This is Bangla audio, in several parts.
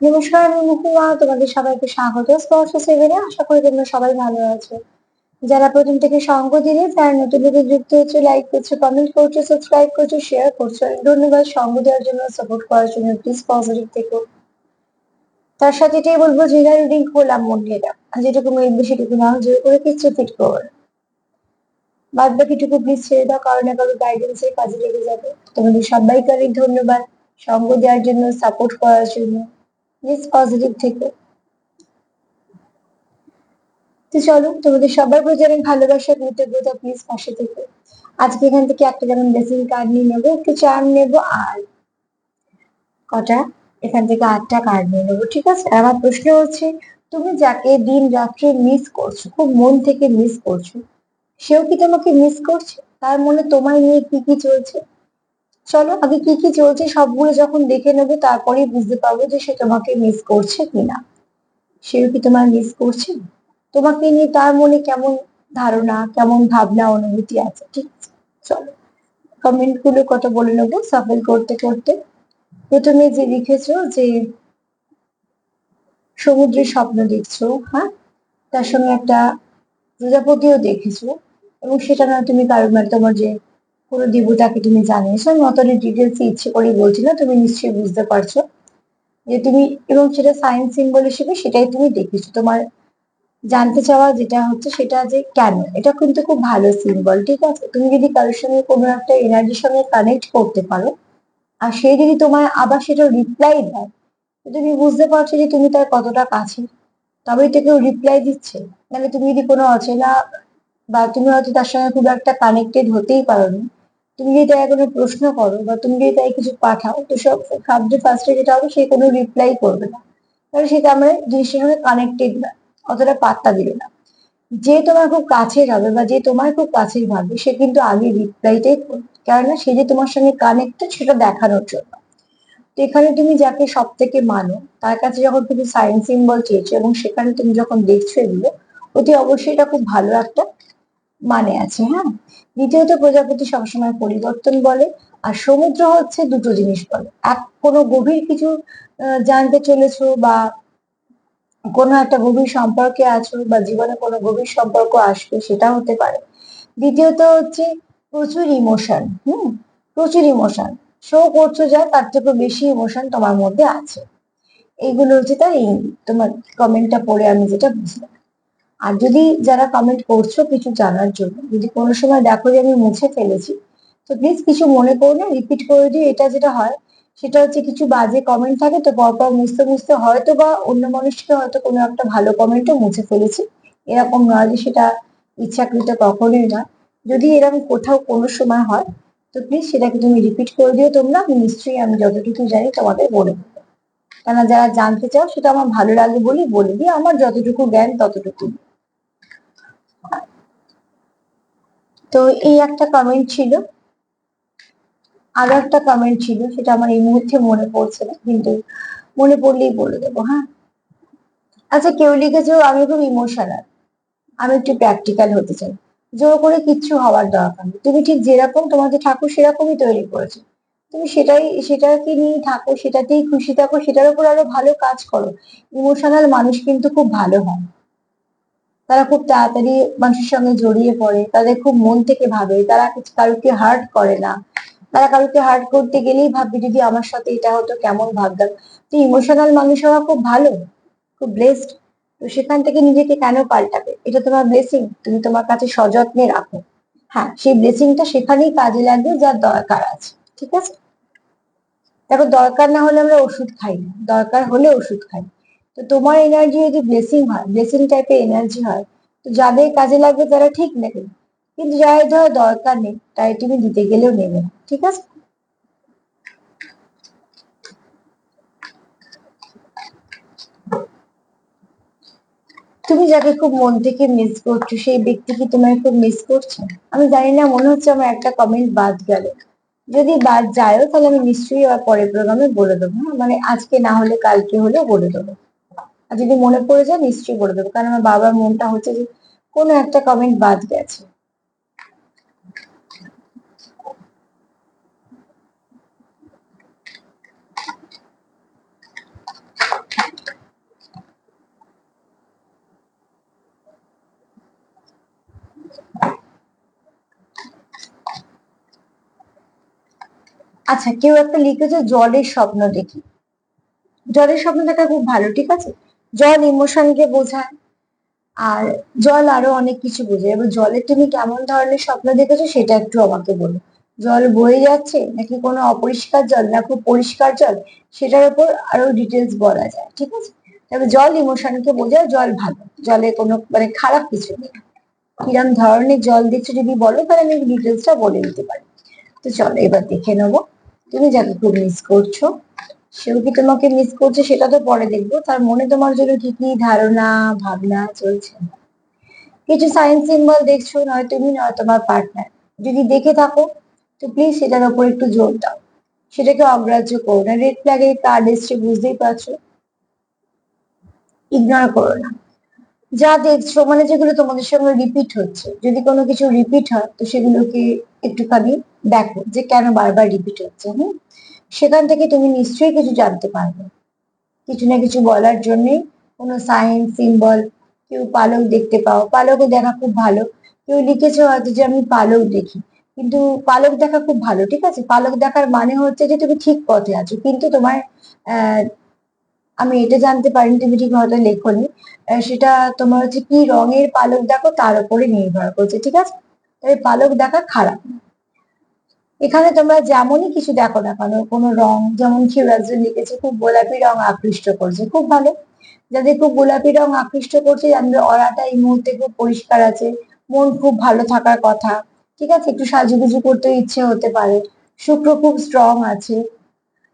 নমস্কার, আমি মহুয়া। তোমাদের সবাইকে স্বাগত স্পর্শ সেভেনে। আশা করি তোমরা সবাই ভালো আছো। যারা প্রথম থেকে সঙ্গ দিলে, যারা নতুন নতুন যুক্ত হচ্ছে, লাইক করছো, কমেন্ট করছো, সাবস্ক্রাইব করছো, শেয়ার করছো, ধন্যবাদ সঙ্গ দেওয়ার জন্য, সাপোর্ট করার জন্য। প্লিজ পজিটিভ থেকো। তার সাথে এটাই বলবো, যেটা রিডিং করলাম মন দিয়ে দাও, আর যেটুকু মিলবে সেটুকু নাও, জোর করে কিচ্ছু ফিট করো। বাদ বাকিটুকু প্লিজ ছেড়ে দাও, কারো না কারো গাইডেন্সের কাজে লেগে যাবে। তোমাদের সবাইকে অনেক ধন্যবাদ সঙ্গ দেওয়ার জন্য, সাপোর্ট করার জন্য। প্লিজ পজিটিভ থেকো। তো চলো, তোমাদের সবার প্রতি অনেক ভালোবাসা, কৃতজ্ঞতা, প্লিজ পাশে থেকে। আজকে এখান থেকে একটা যেমন ব্লেসিং কার্ড নিয়ে নেবো, একটু চার্ম নেবো, আর কটা এখান থেকে 8টা কার্ড নিয়ে নেবো, ঠিক আছে? আর আমার প্রশ্ন হচ্ছে, তুমি যাকে দিন রাত্রে মিস করছো, খুব মন থেকে মিস করছো, সেও কি তোমাকে মিস করছে? তার মনে তোমায় নিয়ে কি কি চলছে? চলো আগে কি কি চলছে সবগুলো যখন দেখে নেবো, তারপরেই বুঝতে পারবো যে সে তোমাকে মিস করছে কিনা। সেও কি তোমার মিস করছে? তোমাকে নিয়ে তার মনে কেমন ধারণা, কেমন ভাবনা, অনুভূতি আছে, ঠিক আছে? চলো কমেন্ট গুলো কত বলে নেবো সাফল করতে করতে। প্রথমে যে লিখেছো যে সমুদ্রের স্বপ্ন দেখছো, হ্যাঁ, তার সঙ্গে একটা প্রজাপতিও দেখেছো, এবং সেটা না তুমি কারোর মানে তোমার যে কোনো দেবতাকে তুমি জানিয়েছো। আমি অতটা ডিটেলস ইচ্ছে করে বলছি না, তুমি নিশ্চয়ই বুঝতে পারছো যে তুমি, এবং সেটা সায়েন্স সিম্বল হিসেবে সেটাই তুমি দেখেছো। তোমার জানতে চাওয়া যেটা হচ্ছে সেটা যে কেন, এটা কিন্তু খুব ভালো সিম্বল, ঠিক আছে? তুমি যদি কারোর সঙ্গে কোনো একটা এনার্জির সঙ্গে কানেক্ট করতে পারো, আর সে যদি তোমার আবার সেটা রিপ্লাই দেয়, তো তুমি বুঝতে পারছো যে তুমি তার কতটা কাছে। তবেই তো কেউ রিপ্লাই দিচ্ছে। মানে তুমি যদি কোনো অচেনা, বা তুমি হয়তো তার সঙ্গে খুব একটা কানেক্টেড হতেই পারোনি, তুমি যদি তাই কোনো প্রশ্ন করো বা তুমি যদি তাই কিছু পাঠাও, তো সব সবচেয়ে ফার্স্টে যেটা হবে, সে কোনো রিপ্লাই করবে না, কারণ সেটা আমরা জিনিসের সঙ্গে কানেক্টেড না, অতটা পাত্তা দিবে না। যে তোমার খুব কাছের হবে বা যে তোমার খুব কাছের ভাববে, সে কিন্তু আগে রিপ্লাইটাই করবে, কেননা সে যে তোমার সঙ্গে কানেক্টেড সেটা দেখানোর জন্য। তো এখানে তুমি যাকে সব থেকে মানো, তার কাছে যখন তুমি সাইন সিম্বল চেয়েছো এবং সেখানে তুমি যখন দেখছো এগুলো, অতি অবশ্যই এটা খুব ভালো একটা মানে আছে, হ্যাঁ। দ্বিতীয়ত, প্রজাপতি সবসময় পরিবর্তন বলে, আর সমুদ্র হচ্ছে দুটো জিনিস বলে। এক, কোনো গভীর কিছু জানতে চলেছো, বা কোনো একটা গভীর সম্পর্কে আছো, বা জীবনে কোনো গভীর সম্পর্ক আসবে, সেটা হতে পারে। দ্বিতীয়ত হচ্ছে প্রচুর ইমোশন, প্রচুর ইমোশন শো করছো, যা তার থেকে বেশি ইমোশন তোমার মধ্যে আছে। এইগুলো হচ্ছে তার ইঙ্গিত, তোমার কমেন্টটা পড়ে আমি যেটা বুঝলাম। আর যদি যারা কমেন্ট করছো কিছু জানার জন্য, যদি কোনো সময় দেখো যে আমি মুছে ফেলেছি, তো প্লিজ কিছু মনে করো না, রিপিট করে দিও। এটা যেটা হয় সেটা হচ্ছে, কিছু বাজে কমেন্ট থাকে তো পরপর মুছতে মুছতে হয়তো বা অন্য মানুষকে হয়তো কোনো একটা ভালো কমেন্টও মুছে ফেলেছি। এরকম নয় যে সেটা ইচ্ছাকৃত, কখনোই না। যদি এরকম কোথাও কোনো সময় হয়, তো প্লিজ সেটাকে তুমি রিপিট করে দিও তোমরা। আমি নিশ্চয়ই, আমি যতটুকু জানি তোমাদের বলে দেবো, কেন যারা জানতে চাও সেটা আমার ভালো লাগে বলি বলে দিই, আমার যতটুকু জ্ঞান ততটুকু। তো এই একটা কমেন্ট ছিল। আরো একটা কমেন্ট ছিল, সেটা আমার এই মুহূর্তে মনে পড়ছে না, কিন্তু মনে পড়লেই বলে দেবো, হ্যাঁ। আচ্ছা, কেউ লিখেছো আমি খুব ইমোশনাল, আমি একটু প্র্যাকটিক্যাল হতে চাই। জোর করে কিচ্ছু হওয়ার দরকার নেই, তুমি ঠিক যেরকম তোমাদের ঠাকুর সেরকমই তৈরি করেছো। তুমি সেটাকে নিয়ে থাকো, সেটাতেই খুশি থাকো, সেটার উপর আরো ভালো কাজ করো। ইমোশনাল মানুষ কিন্তু খুব ভালো হয়। তারা খুব তাড়াতাড়ি মানুষের সঙ্গে জড়িয়ে পড়ে, তাদের খুব মন থেকে ভাবে, তারা কারুকে হার্ট করে না। তারা কারুকে হার্ট করতে গেলেই ভাববে, যদি আমার সাথে এটা হতো কেমন ভাবতাম। তো ইমোশনাল মানুষ হওয়া খুব ভালো, খুব ব্লেসড। তো সেখান থেকে নিজেকে কেন পাল্টাবে? এটা তোমার ব্লেসিং, তুমি তোমার কাছে সযত্নে রাখো। হ্যাঁ, সেই ব্লেসিংটা সেখানেই কাজে লাগবে যার দরকার আছে, ঠিক আছে? দেখো, দরকার না হলে আমরা ওষুধ খাই না, দরকার হলে ওষুধ খাই। তো তোমার এনার্জি যদি ব্লেসিং হয়, ব্লেসিং টাইপের এনার্জি হয়, তো যাদের কাজে লাগবে তারা ঠিক নেবে। কিন্তু যাদের ধরো দরকার নেই, তাই তুমি দিতে গেলেও নেবে না, ঠিক আছে? তুমি যাকে খুব মন থেকে মিস করছো, সেই ব্যক্তি কি তোমায় খুব মিস করছে? আমি জানি না, মনে হচ্ছে আমার একটা কমেন্ট বাদ গেল। যদি বাদ যায়ও, তাহলে আমি নিশ্চয়ই আবার পরের প্রোগ্রামে বলে দেবো, হ্যাঁ? মানে আজকে না হলে কালকে হলেও বলে দেবো। আর যদি মনে পড়ে যায় নিশ্চয়ই বলে দেবো, কারণ আমার বাবার মনটা হচ্ছে যে কোনো একটা কমেন্ট বাদ গেছে। আচ্ছা, কেউ একটা লিখেছে জলের স্বপ্ন দেখি। জলের স্বপ্ন দেখা খুব ভালো, ঠিক আছে। জল ইমোশনকে বোঝায়, আর জল আরো অনেক কিছু বোঝায়। এবার জলের তুমি কেমন ধরনের স্বপ্ন দেখেছো সেটা একটু আমাকে বলো। জল বয়ে যাচ্ছে নাকি কোনো অপরিষ্কার জল, না খুব পরিষ্কার জল, সেটার উপর আরো ডিটেলস বলা যায়, ঠিক আছে। তবে জল ইমোশনকে বোঝায়, জল ভালো, জলে কোনো মানে খারাপ কিছু নেই। কিরম ধরনের জল দিচ্ছ যদি বলো তাহলে আমি ডিটেলসটা বলে দিতে পারি। তো চলো এবার দেখে নেবো, তুমি যাকে খুব মিস করছো সেও কি তোমাকে মিস করছে সেটা তো পরে দেখবো, তার মনে তোমার জন্য কি কি ধারণা ভাবনা চলছে। কিছু সাইন সিম্বল দেখছো, নয় তুমি নয় তোমার পার্টনার। যদি দেখে থাকো তো প্লিজ সেটার উপর একটু জোর দাও, সেটাকে অগ্রাহ্য করো না। রেড ফ্ল্যাগের কার্ড এসছে, বুঝতেই পারছো, ইগনোর করো না। যা দেখছো মানে যেগুলো তোমাদের সঙ্গে রিপিট হচ্ছে, যদি কোনো কিছু রিপিট হয় তো সেগুলোকে একটুখানি দেখো যে কেন বারবার রিপিট হচ্ছে। সেখান থেকে তুমি নিশ্চয়ই কিছু জানতে পারবে, কিছু না কিছু বলার জন্যই। কোনো সাইন সিম্বল, কেউ পালক দেখতে পাও, পালকও দেখা খুব ভালো। কেউ লিখেছে হয়তো যে আমি পালক দেখি, কিন্তু পালক দেখা খুব ভালো, ঠিক আছে। পালক দেখার মানে হচ্ছে যে তুমি ঠিক পথে আছো, কিন্তু তোমার আহ আমি এটা জানতে পারিনি, তুমি ঠিক হয়তো লেখোনি। সেটা তোমার হচ্ছে কি রঙের পালক দেখো তার উপরে নির্ভর করছে, ঠিক আছে। তবে পালক দেখা খারাপ না। এখানে তোমরা যেমনই কিছু দেখো না কেন, কোনো রং, যেমন কেউ একজন লিখেছে খুব গোলাপি রং আকৃষ্ট করছে, খুব ভালো। যাদের খুব গোলাপি রং আকৃষ্ট করছে, যাদের অরাটা এই মুহূর্তে খুব পরিষ্কার আছে, মন খুব ভালো থাকার কথা, ঠিক আছে। একটু সাজুগুজু করতে ইচ্ছে হতে পারে, শুক্র খুব স্ট্রং আছে,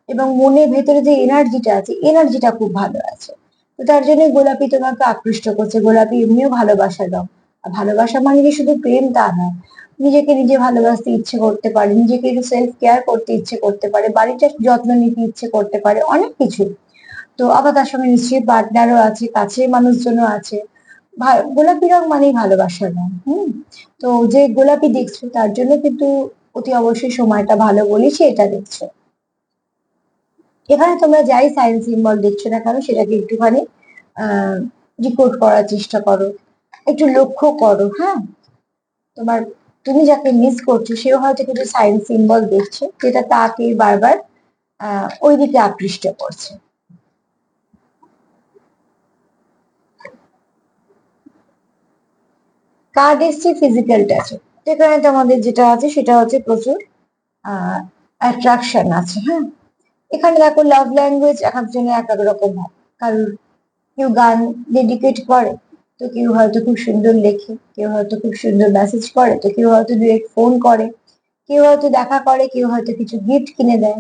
এবং মনের ভেতরে যে এনার্জিটা আছে, এনার্জিটা খুব ভালো আছে। তো তার জন্য গোলাপি তোমাকে আকৃষ্ট করছে। গোলাপি এমনিও ভালোবাসার রং। আর ভালোবাসা মানে যে শুধু প্রেম তা নয়, নিজেকে নিজে ভালোবাসতে ইচ্ছে করতে পারে, নিজেকে একটু সেলফ কেয়ার করতে ইচ্ছে করতে পারে, বাড়িটার যত্ন নিতে ইচ্ছে করতে পারে, অনেক কিছু। তো আবার তার সঙ্গে নিশ্চয়ই পার্টনারও আছে, কাছের মানুষজনও আছে। গোলাপি রং মানেই ভালোবাসার রং। তো যে গোলাপি দেখছো তার জন্য কিন্তু অতি অবশ্যই সময়টা ভালো বলেছি, এটা দেখছো। এখানে তোমরা যাই সাইন সিম্বল দেখছো না কেন সেটাকে একটুখানি আহ রিপোর্ট করার চেষ্টা করো, একটু লক্ষ্য করো। তোমার, তুমি যাকে মিস করছো সেও হয়তো কিছু সাইন সিম্বল দেখছে যেটা তাকে বারবার ওই দিকে আকৃষ্ট করছে। কার্ড এসছে ফিজিক্যাল টাচ। সেখানে তোমাদের যেটা আছে সেটা হচ্ছে প্রচুর অ্যাট্রাকশন আছে। এখানে দেখো লাভ ল্যাঙ্গুয়েজ এক একজনের এক এক রকম হয়। কারোর কেউ গান ডেডিকেট করে, তো কেউ হয়তো খুব সুন্দর লেখে, কেউ হয়তো খুব সুন্দর মেসেজ করে, তো কেউ হয়তো ডিরেক্ট ফোন করে, কেউ হয়তো দেখা করে, কেউ হয়তো কিছু গিফট কিনে দেয়,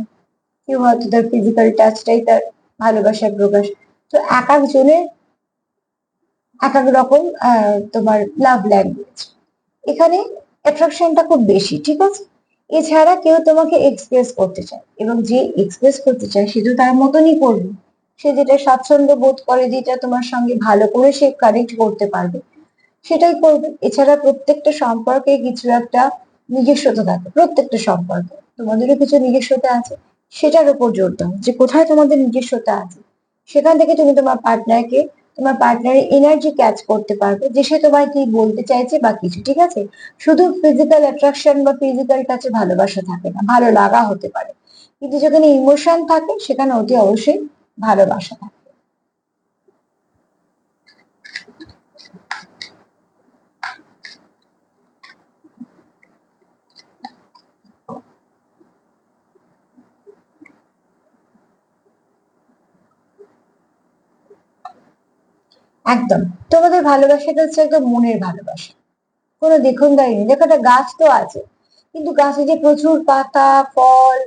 কেউ হয়তো তার ফিজিক্যাল টাচটাই তার ভালোবাসার প্রকাশ। তো এক একজনের এক এক রকম তোমার লাভ ল্যাঙ্গুয়েজ। এখানে অ্যাট্রাকশনটা খুব বেশি, ঠিক আছে। এছাড়া কেউ তোমাকে এক্সপ্রেস করতে চায়, এবং যে এক্সপ্রেস করতে চায় সে তো তার মতনই করবে। সে যেটা স্বাচ্ছন্দ্য বোধ করে, যেটা তোমার সঙ্গে ভালো করে সে কানেক্ট করতে পারবে, সেটাই করবে। এছাড়া প্রত্যেকটা সম্পর্কে কিছু একটা নিজস্বতা থাকে, প্রত্যেকটা সম্পর্কে তোমাদেরও কিছু নিজস্বতা আছে। সেটার উপর জোর দাও যে কোথায় তোমাদের নিজস্বতা আছে। সেখান থেকে তুমি তোমার পার্টনারকে, তোমার পার্টনারের এনার্জি ক্যাচ করতে পারবে যে সে তোমায় কি বলতে চাইছে বা কিছু, ঠিক আছে। শুধু ফিজিক্যাল অ্যাট্রাকশন বা ফিজিক্যাল টাচে ভালোবাসা থাকে না, ভালো লাগা হতে পারে, কিন্তু যেখানে ইমোশন থাকে সেখানে অতি অবশ্যই ভালোবাসা থাকে। একদম, তোমাদের ভালোবাসাটা হচ্ছে একদম মনের ভালোবাসা, কোনো দেখুন দাঁড়িয়ে নেই। দেখো একটা গাছ তো আছে, কিন্তু গাছে যে প্রচুর পাতা, ফল,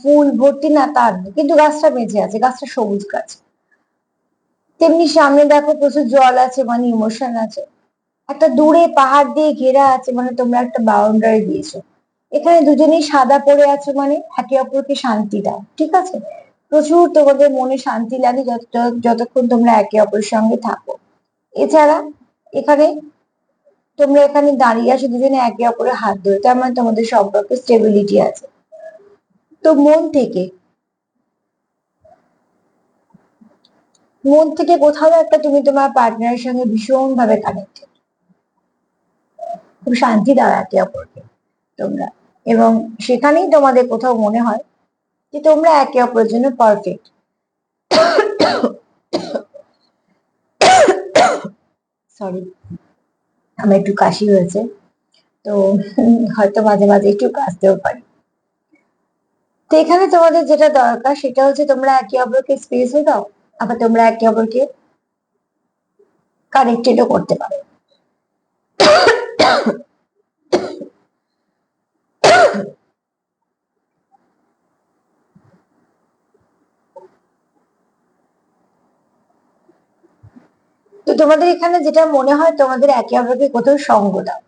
ফুল ভর্তি না তার নেই, কিন্তু গাছটা বেঁচে আছে, গাছটা সবুজ গাছ। তেমনি সামনে দেখো প্রচুর জল আছে, মানে ইমোশন আছে। একটা দূরে পাহাড় দিয়ে ঘেরা আছে, মানে তোমরা একটা বাউন্ডারি দিয়েছো। এখানে দুজনেই সাদা পড়ে আছে, মানে একে অপরকে শান্তি দাও, ঠিক আছে। প্রচুর তোমাদের মনে শান্তি লাগে যতক্ষণ তোমরা একে অপরের সঙ্গে থাকো। এছাড়া এখানে তোমরা এখানে দাঁড়িয়ে আছো দুজনে একে অপরের হাত ধরে, তার মানে তোমাদের সম্পর্কে স্টেবিলিটি আছে। তো মন থেকে কোথাও একটা তুমি তোমার পার্টনারের সঙ্গে ভীষণ ভাবে কানেক্টেড, খুব শান্তি দাও একে অপরকে তোমরা। এবং সেখানেই তোমাদের কোথাও মনে হয় যে তোমরা একে অপরের জন্য পারফেক্ট। সরি, আমার একটু কাশি হয়েছে, তো হয়তো মাঝে মাঝে একটু কাশতেও পারি। তো এখানে তোমাদের যেটা দরকার সেটা হচ্ছে তোমরা একে অপরকে স্পেসও দাও, আবার তোমরা একে অপরকে কানেক্টেডও করতে পারো। তো তোমাদের এখানে যেটা মনে হয় তোমাদের একে অপরকে কোথাও সঙ্গ দাও,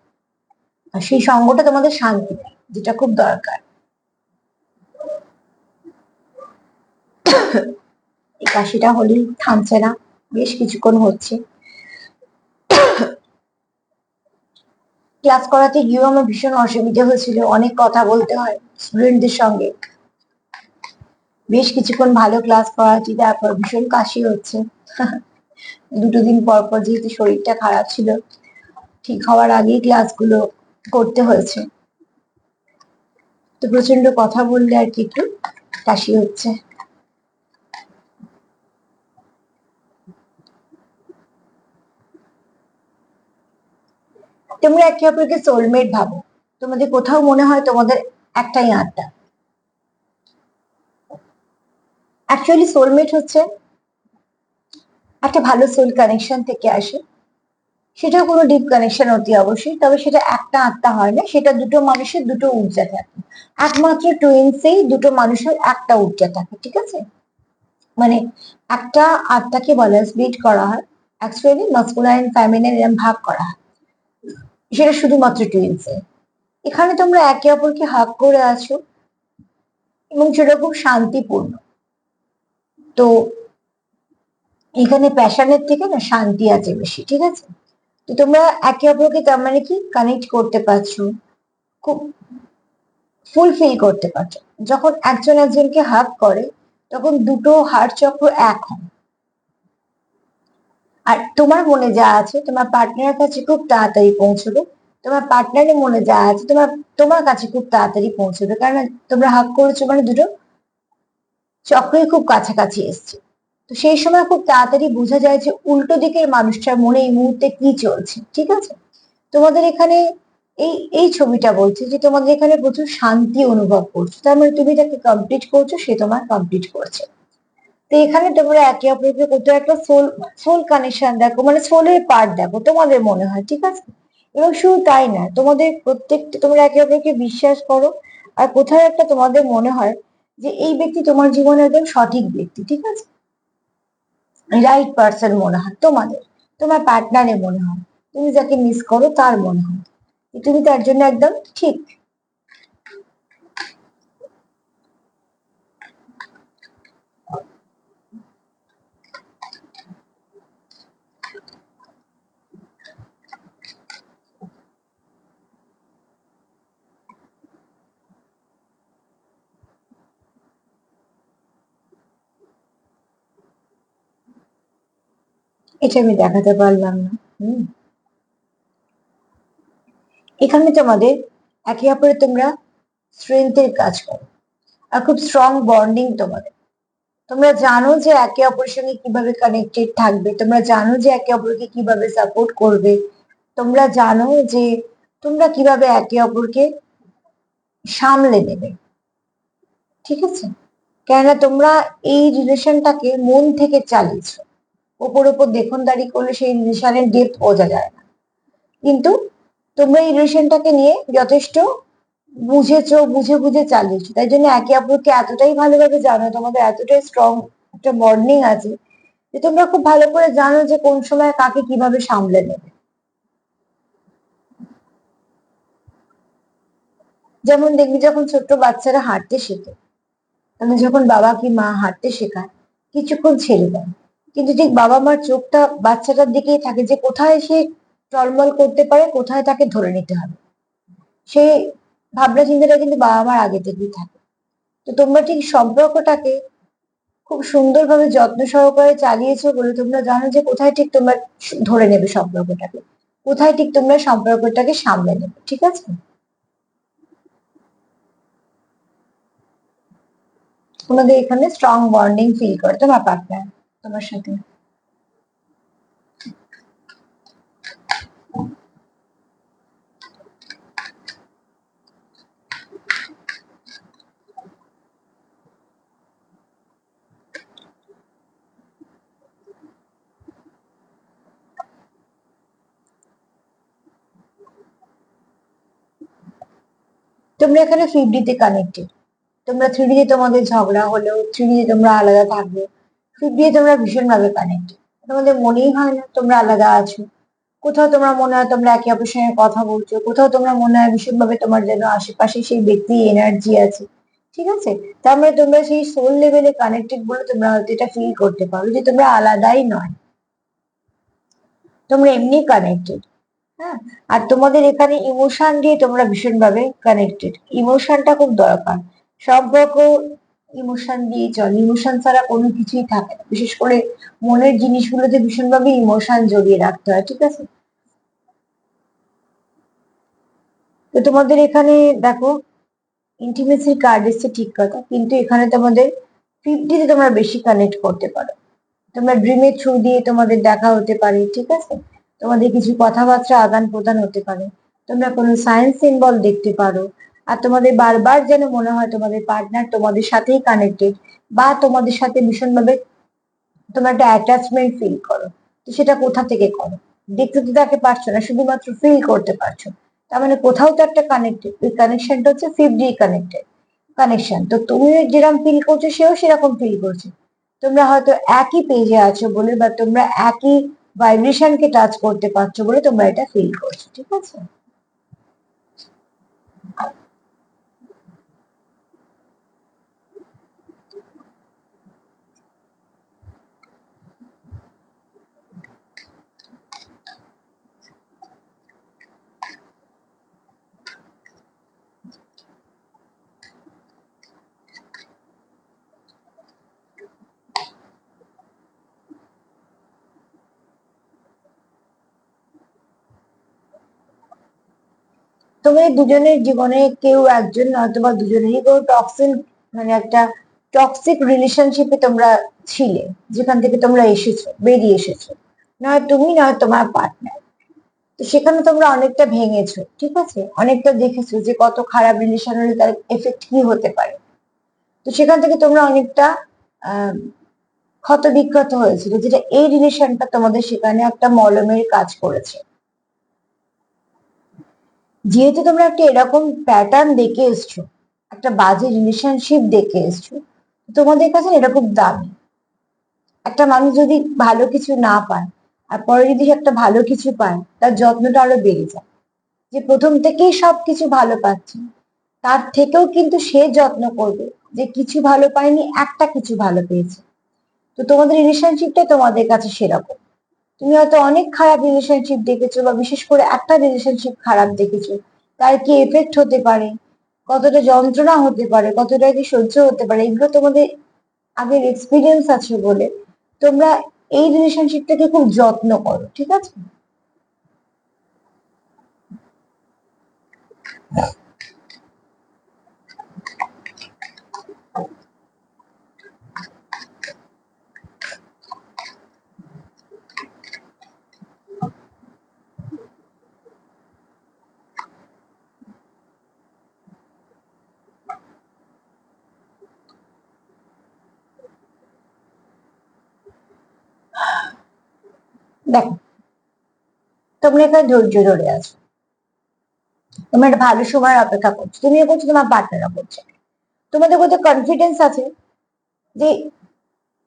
আর সেই সঙ্গটা তোমাদের শান্তি দেয়, যেটা খুব দরকার। এই কাশিটা হলেই থামছে না, বেশ কিছুক্ষণ হচ্ছে। ক্লাস করাতে গিয়েও আমার ভীষণ অসুবিধা হয়েছিল, অনেক কথা বলতে হয় স্টুডেন্টদের সঙ্গে, বেশ কিছুক্ষণ ভালো ক্লাস করাচ্ছি, তারপর ভীষণ কাশি হচ্ছে। দুটো দিন পর পর যেহেতু শরীরটা খারাপ ছিল, ঠিক হওয়ার আগেই ক্লাসগুলো করতে হয়েছে, তো প্রচন্ড কথা বললে আর কি একটু কাশি হচ্ছে। তোমরা একে অপরকে সোলমেট ভাবো, তোমাদের কোথাও মনে হয় তোমাদের একটাই আত্মা। অ্যাকচুয়ালি সোলমেট হচ্ছে একটা ভালো সোল কানেকশন থেকে আসে, সেটা কোনো ডিপ কানেকশন অতি অবশ্যই, তবে সেটা একটা আত্মা হয় না, সেটা দুটো মানুষের দুটো ঊর্জা থাকে, একমাত্র টুইন্সেই দুটো মানুষের একটা ঊর্জা থাকে, ঠিক আছে? মানে একটা আত্মাকে বলা স্প্লিট করা হয়, অ্যাকচুয়ালি মাস্কুলাইন ফেমিনাইন এরম ভাগ করা হয়, সেটা শুধুমাত্র টুইন্সে। এখানে তোমরা একে অপরকে হাগ করে আছো এবং সেটা খুব শান্তিপূর্ণ। তো এখানে প্যাশনের থেকে না শান্তি আছে বেশি, ঠিক আছে? তো তোমরা একে অপরকে তার মানে কি কানেক্ট করতে পারছো, খুব ফুলফিল করতে পারছো। যখন একজন একজনকে হাগ করে তখন দুটো হার্ট চক্র এক হয়, আর তোমার মনে যা আছে তোমার পার্টনারের কাছে খুব তাড়াতাড়ি পৌঁছবে, তোমার পার্টনারের মনে যা আছে তোমার তোমার কাছে খুব তাড়াতাড়ি পৌঁছবে, কারণ তোমরা হাগ করেছো মানে দুটো চক্রই খুব কাছাকাছি এসছে। তো সেই সময় খুব তাড়াতাড়ি বোঝা যায় যে উল্টো দিকের মানুষটার মনে এই মুহূর্তে কি চলছে, ঠিক আছে? তোমাদের এখানে এই এই ছবিটা বলছে যে তোমাদের এখানে প্রচুর শান্তি অনুভব করছো, তার মানে তুমি যাকে কমপ্লিট করছো সে তোমার কমপ্লিট করছে। তো এখানে তোমরা একে অপরকে কোথাও একটা সোল সোল কানেকশন দেখো, মানে সোলের পার্ট দেখো তোমাদের মনে হয়, ঠিক আছে? এবং শুধু তাই না, তোমাদের প্রত্যেকটা তোমরা একে অপরকে বিশ্বাস করো, আর কোথাও একটা তোমাদের মনে হয় যে এই ব্যক্তি তোমার জীবনে একদম সঠিক ব্যক্তি, ঠিক আছে? রাইট পার্সন মনে হয় তোমাদের, তোমার পার্টনারে মনে হয়, তুমি যাকে মিস করো তার মনে হয় যে তুমি তার জন্য একদম ঠিক। এটা আমি দেখাতে পারলাম না। হুম, এখানে তোমাদের একে অপরে তোমরা স্ট্রেংথের কাজ করো, আর খুব স্ট্রং বন্ডিং তোমাদের। তোমরা জানো যে একে অপরের সঙ্গে কিভাবে কানেক্টেড থাকবে, তোমরা জানো যে একে অপরকে কিভাবে সাপোর্ট করবে, তোমরা জানো যে তোমরা কিভাবে একে অপরকে সামলে নেবে, ঠিক আছে? কেননা তোমরা এই রিলেশনটাকে মন থেকে চালিয়েছো, ওপর ওপর দেখনদারি করলে সেই রিলেশনের ডেপথ বোঝা যায় না, কিন্তু তোমরা এই রিলেশনটাকে নিয়ে যথেষ্ট বুঝেছো, বুঝে বুঝে চালিয়েছো, তাই জন্য একে অপরকে এতটাই ভালোভাবে জানো, তোমাদের এতটাই স্ট্রং একটা বন্ডিং আছে যে তোমরা খুব ভালো করে জানো যে কোন সময় কাকে কিভাবে সামলে নেবে। যেমন দেখবি যখন ছোট্ট বাচ্চারা হাঁটতে শেখে, মানে যখন বাবা কি মা হাঁটতে শেখায় কিছুক্ষণ ছেড়ে দেয়, কিন্তু ঠিক বাবা মার চোখটা বাচ্চাটার দিকেই থাকে যে কোথায় সে টলমল করতে পারে, কোথায় তাকে ধরে নিতে হবে, সেই ভাবনা চিন্তাটা কিন্তু বাবা মার আগে থেকেই থাকে। তো তোমরা ঠিক সম্পর্কটাকে খুব সুন্দরভাবে যত্ন সহকারে চালিয়েছো বলে তোমরা জানো যে কোথায় ঠিক তোমরা ধরে নেবে সম্পর্কটাকে, কোথায় ঠিক তোমরা সম্পর্কটাকে সামলে নেবে, ঠিক আছে? তোমাদের এখানে স্ট্রং বন্ডিং ফিল করে তোমার পার্টনার তোমার সাথে। তোমরা এখানে 5D তে কানেক্টেড। তোমরা 3D তে তোমাদের ঝগড়া হলেও 3D তে তোমরা আলাদা থাকবে, 5D তে তোমরা ভীষণ ভাবে কানেক্টেড। তোমাদের মনেই হয় না তোমরা আলাদা আছো। কোথাও তোমার মনে হয় তোমরা একে অপরের সঙ্গে কথা বলছো, কোথাও তোমরা মনে হয় ভীষণ ভাবে তোমার যেন আশেপাশে সেই ব্যক্তি এনার্জি আছে। ঠিক আছে, তার মানে তোমরা সেই সোল লেভেলে কানেক্টেড বলে তোমরা হয়তো এটা ফিল করতে পারো যে তোমরা আলাদাই নয়, তোমরা এমনি কানেক্টেড। হ্যাঁ, আর তোমাদের এখানে ইমোশন দিয়ে তোমরা ভীষণ ভাবে কানেক্টেড। ইমোশনটা খুব দরকার, সম্পর্ক ইমোশন দিয়ে চলে, ইমোশন ছাড়া কোনো কিছুই থাকে না। বিশেষ করে মনের জিনিসগুলোতে ভীষণ ভাবে ইমোশন জড়িয়ে রাখতে হয়, ঠিক আছে। তো তোমাদের এখানে দেখো ইন্টিমেসির কার্ড এসছে ঠিক কথা, কিন্তু এখানে তোমাদের 5D তে তোমরা বেশি কানেক্ট করতে পারো। তোমরা ড্রিমের থ্রু দিয়ে তোমাদের দেখা হতে পারে, ঠিক আছে। তোমাদের কিছু কথাবার্তা আদান প্রদান হতে পারে, তোমরা কোনো সায়েন্স সিম্বল দেখতে পারো। আর তোমাদের বারবার যেন মনে হয় তোমাদের পার্টনার তোমাদের সাথেই কানেক্টেড, বা তোমাদের সাথে ভীষণভাবে তোমরা একটা অ্যাটাচমেন্ট ফিল করো। তো সেটা কোথা থেকে করো? দেখতে তো তাকে পারছো না, শুধুমাত্র ফিল করতে পারছো। তার মানে কোথাও তো একটা কানেক্টেড, ওই কানেকশনটা হচ্ছে 5D কানেক্টেড কানেকশন। তো তুমি যেরকম ফিল করছো সেও সেরকম ফিল করছে। তোমরা হয়তো একই পেজে আছো বলে, বা তোমরা একই ভাইব্রেশনকে টাচ করতে পারছো বলে তোমরা এটা ফিল করছো, ঠিক আছে। তোমাদের দুজনের জীবনে কেউ একজন নয়তো বা দুজনেরই কোনো টক্সিন, মানে একটা টক্সিক রিলেশনশিপে তোমরা ছিলে, যেখান থেকে তোমরা এসেছো, বেরিয়ে এসেছো। নয় তুমি নয় তোমার পার্টনার। তো সেখানে তোমরা অনেকটা ভেঙেছো, ঠিক আছে, অনেকটা দেখেছো যে কত খারাপ রিলেশনের তার এফেক্ট কি হতে পারে। তো সেখান থেকে তোমরা অনেকটা আহ ক্ষত বিক্ষত হয়েছিল, যেটা এই রিলেশনটা তোমাদের সেখানে একটা মলমের কাজ করেছে। যেহেতু তোমরা একটা এরকম প্যাটার্ন দেখে এসছো, একটা বাজে রিলেশনশিপ দেখে এসছো, তোমাদের কাছে না এটা খুব দামি। একটা মানুষ যদি ভালো কিছু না পায় আর পরে যদি সে একটা ভালো কিছু পায়, তার যত্নটা আরো বেড়ে যায়। যে প্রথম থেকেই সবকিছু ভালো পাচ্ছে, তার থেকেও কিন্তু সে যত্ন করবে যে কিছু ভালো পায়নি, একটা কিছু ভালো পেয়েছে। তো তোমাদের রিলেশনশিপটা তোমাদের কাছে সেরকম। তুমি হয়তো অনেক খারাপ রিলেশনশিপ দেখেছো, বা বিশেষ করে একটা রিলেশনশিপ খারাপ দেখেছো, তার কি এফেক্ট হতে পারে, কতটা যন্ত্রণা হতে পারে, কতটা কি সহ্য হতে পারে, এগুলো তোমাদের আগের এক্সপিরিয়েন্স আছে বলে তোমরা এই রিলেশনশিপটাকে খুব যত্ন করো, ঠিক আছে। দেখো, তোমরা এখানে ধৈর্য ধরে আছো, তোমরা একটা ভালো সময় অপেক্ষা করছো, তুমিও করছো, তোমার পার্টনারও করছে। তোমাদের মধ্যে কনফিডেন্স আছে যে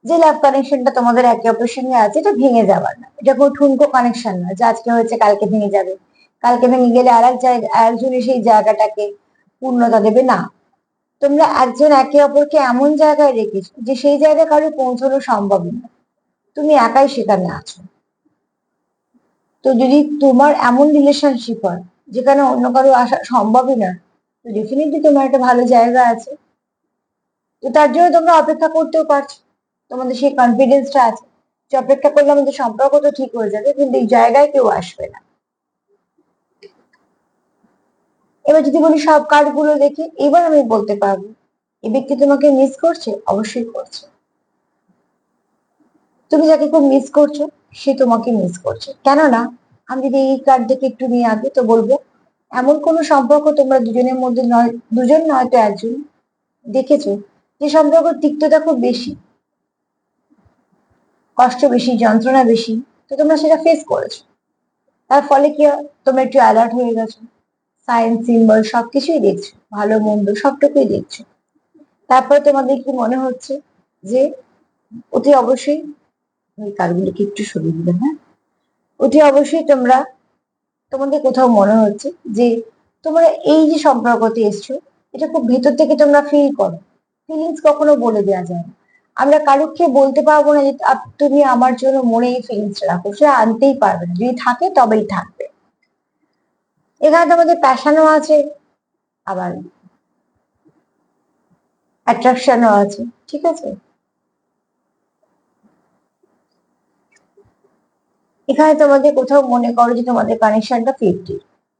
যে লাভ কানেকশনটা তোমাদের একে অপরের সঙ্গে আছে এটা ভেঙে যাবার না, এটা কোনো ঠুনকো কানেকশন নয় যে আজকে হয়েছে কালকে ভেঙে যাবে, কালকে ভেঙে গেলে আর এক জায়গা আরেকজনের সেই জায়গাটাকে পূর্ণতা দেবে না। তোমরা একজন একে অপরকে এমন জায়গায় রেখেছো যে সেই জায়গায় কারো পৌঁছানো সম্ভবই না, তুমি একাই সেখানে আছো। তো যদি তোমার এমন রিলেশনশিপ হয় যেখানে অন্য কারো আসা সম্ভবই না, তো ডেফিনেটলি তোমার একটা ভালো জায়গা আছে। তো তার জন্য তোমরা অপেক্ষা করতেও পারছো, তোমাদের সেই কনফিডেন্সটা আছে যে অপেক্ষা করলে আমাদের সম্পর্ক তো ঠিক হয়ে যাবে, কিন্তু এই জায়গায় কেউ আসবে না। এবার যদি বলি সব কার্ড গুলো দেখে, এবার আমি বলতে পারবো এই ব্যক্তি তোমাকে মিস করছে, অবশ্যই করছে। তুমি যাকে খুব মিস করছো সে তোমাকে মিস করছে। কেননা আমি যদি এই কার্ড থেকে একটু নিয়ে আগে তো বলবো, এমন কোনো সম্পর্ক তোমরা দুজনের মধ্যে নয়, দুজন নয়তো একজন দেখেছো যে সম্পর্ক তিক্ততা খুব বেশি, কষ্ট বেশি, যন্ত্রণা বেশি, তো তোমরা সেটা ফেস করেছো। তার ফলে কি হয়, তোমরা একটু অ্যালার্ট হয়ে গেছো, সাইন সিম্বল সবকিছুই দেখছো, ভালো মন্দ সবটুকুই দেখছো। তারপরে তোমাদের কি মনে হচ্ছে যে অতি অবশ্যই, ওই কার্ডগুলোকে একটু সরিয়ে দিবে, হ্যাঁ, অতি অবশ্যই তোমাদের কোথাও মনে হচ্ছে যে তোমরা এই যে সম্পর্কতে এসছো এটা খুব ভেতর থেকে তোমরা ফিল করো। ফিলিংস কখনো বলে দেওয়া যায় না। আমরা কারুকে বলতে পারবো না যে তুমি আমার জন্য মনে এই ফিলিংস রাখো, সে আনতেই পারবে না, যদি থাকে তবেই থাকবে। এখানে তোমাদের প্যাশনও আছে, আবার অ্যাট্রাকশনও আছে, ঠিক আছে। এখানে তোমাদের কোথাও মনে করো যে তোমাদের কানেকশনটা 50,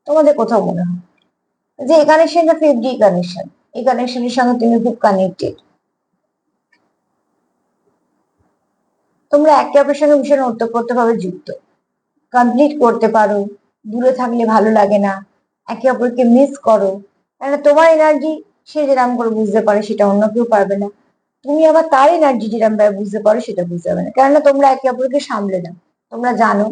তোমাদের কোথাও মনে হয় যে এই কানেকশনটা 50 কানেকশন, এই কানেকশনের সঙ্গে তুমি খুব কানেক্টেড, তোমরা একে অপরের সঙ্গে ভীষণ ওতপ্রোতভাবে যুক্ত, কমপ্লিট করতে পারো, দূরে থাকলে ভালো লাগে না, একে অপরকে মিস করো। কেননা তোমার এনার্জি সে যেরকম করে বুঝতে পারে সেটা অন্য কেউ পারবে না, তুমি আবার তার এনার্জি যেরকম ভাবে বুঝতে পারো সেটা বুঝতে পারবে না। কেননা তোমরা একে অপরকে সামলে নাও, তোমরা জানো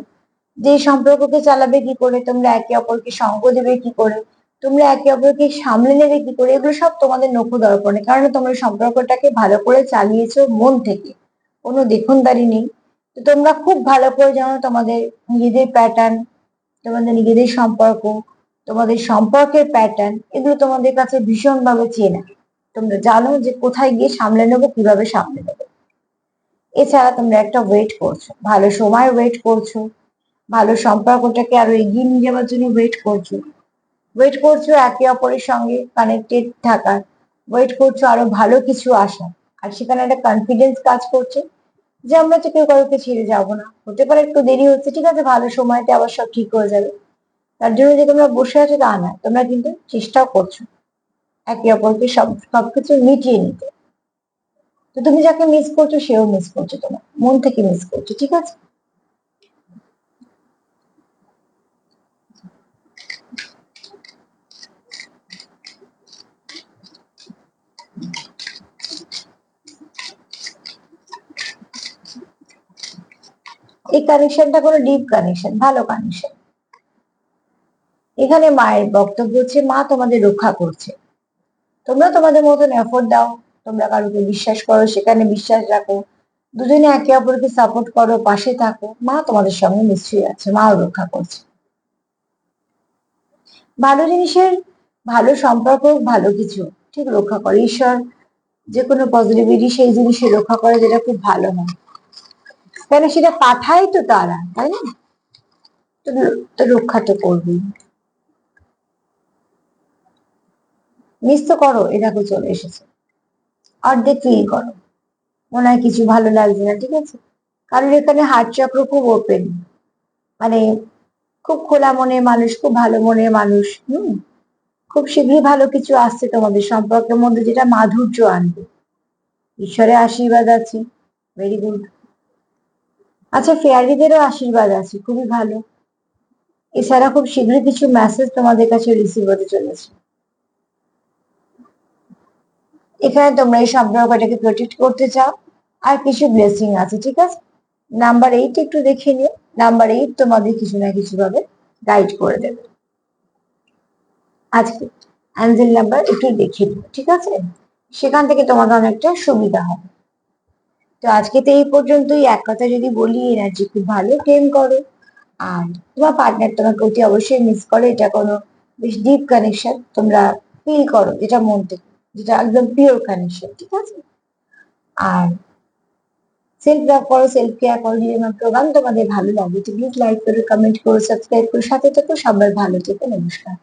যে এই সম্পর্ককে চালাবে কি করে, তোমরা একে অপরকে সঙ্গ দেবে কি করে, তোমরা একে অপরকে সামলে নেবে কি করে, এগুলো সব তোমাদের নখ দর্পণে। কারণ তোমরা সম্পর্কটাকে ভালো করে চালিয়েছো মন থেকে, কোনো দেখনদারি নেই। তো তোমরা খুব ভালো করে জানো তোমাদের নিজেদের প্যাটার্ন, তোমাদের নিজেদের সম্পর্ক, তোমাদের সম্পর্কের প্যাটার্ন, এগুলো তোমাদের কাছে ভীষণ ভাবে চেনা। তোমরা জানো যে কোথায় গিয়ে সামলে নেবো, কিভাবে সামলে নেবো। এছাড়া তোমরা একটা ওয়েট করছো, ভালো সময় ওয়েট করছো, ভালো সম্পর্কটাকে আরো এগিয়ে নিয়ে যাওয়ার জন্য ওয়েট করছো। ওয়েট করছো একে অপরের সঙ্গে কানেক্টেড থাকার, ওয়েট করছো আরো ভালো কিছু আসার। আর সেখানে একটা কনফিডেন্স কাজ করছে যে আমরা তো কেউ কাউকে ছেড়ে যাবো না, হতে পারে একটু দেরি হচ্ছে, ঠিক আছে, ভালো সময়তে আবার সব ঠিক হয়ে যাবে। তার জন্য যে তোমরা বসে আছো তা না, তোমরা কিন্তু চেষ্টাও করছো একে অপরকে সবকিছু মিটিয়ে নিতে। তো তুমি যাকে মিস করছো সেও মিস করছো, তোমার মন থেকে মিস করছো, ঠিক আছে। এই কানেকশনটা কোনো ডিপ কানেকশন, ভালো কানেকশন। এখানে মায়ের বক্তব্য হচ্ছে মা তোমাদের রক্ষা করছে, তোমরা তোমাদের মতন এফোর্ট দাও, তোমরা কারোকে বিশ্বাস করো সেখানে বিশ্বাস রাখো, দুজনে একে অপরকে সাপোর্ট করো, পাশে থাকো, মা তোমাদের সঙ্গে নিশ্চয়ই আছে, মাও রক্ষা করছে। ভালো জিনিসের, ভালো সম্পর্ক, ভালো কিছু ঠিক রক্ষা করে ঈশ্বর, যে কোনো পজিটিভিটি সেই জিনিসে রক্ষা করে যেটা খুব ভালো হয়, কেন সেটা পাঠায় তো তারা, তাই না। তো তো রক্ষা তো করবেই, মিস তো করো, এ দেখো চলে এসেছে, অর্ধেক ফিল করো, মনে হয় কিছু ভালো লাগছে না, ঠিক আছে। কারণ এখানে হার্ট চক্র খুব ওপেন, মানে খুব খোলা মনের মানুষ, খুব ভালো মনের মানুষ। খুব শীঘ্রই ভালো কিছু আসছে তোমাদের সম্পর্কের মধ্যে, যেটা মাধুর্য আনবে, ঈশ্বরের আশীর্বাদ আছে, ভেরি গুড। আচ্ছা, ফেয়ারিদেরও আশীর্বাদ আছে, খুবই ভালো। এছাড়া খুব শীঘ্রই কিছু মেসেজ তোমাদের কাছে রিসিভ হতে চলেছে। এখানে তোমরা এই সম্পর্কটাকে প্রোটেক্ট করতে চাও, আর কিছু ব্লেসিং আছে, ঠিক আছে। নাম্বার 8 একটু দেখে নিও, নাম্বার 8 তোমাদের কিছু না কিছু ভাবে গাইড করে দেবে। আজকে অ্যাঞ্জেল নাম্বার একটু দেখে নিও, ঠিক আছে, সেখান থেকে তোমাদের অনেকটা সুবিধা হবে। তো আজকে তো এই পর্যন্তই। এক কথা যদি বলি, এনার্জি খুব ভালো, ক্লেম করো। আর তোমার পার্টনার তোমাকে অতি অবশ্যই মিস করে, এটা কোনো বেশ ডিপ কানেকশন, তোমরা ফিল করো যেটা মন থেকে, যেটা একদম পিওর কানেকশন, ঠিক আছে। আর সেলফ লাভ করো, সেলফ কেয়ার করো, যদি আমার প্রোগ্রাম তোমাদের ভালো লাগে তো প্লিজ লাইক করো, কমেন্ট করো, সাবস্ক্রাইব করো, সাথে থেকো। সবাই ভালো থেকো, নমস্কার।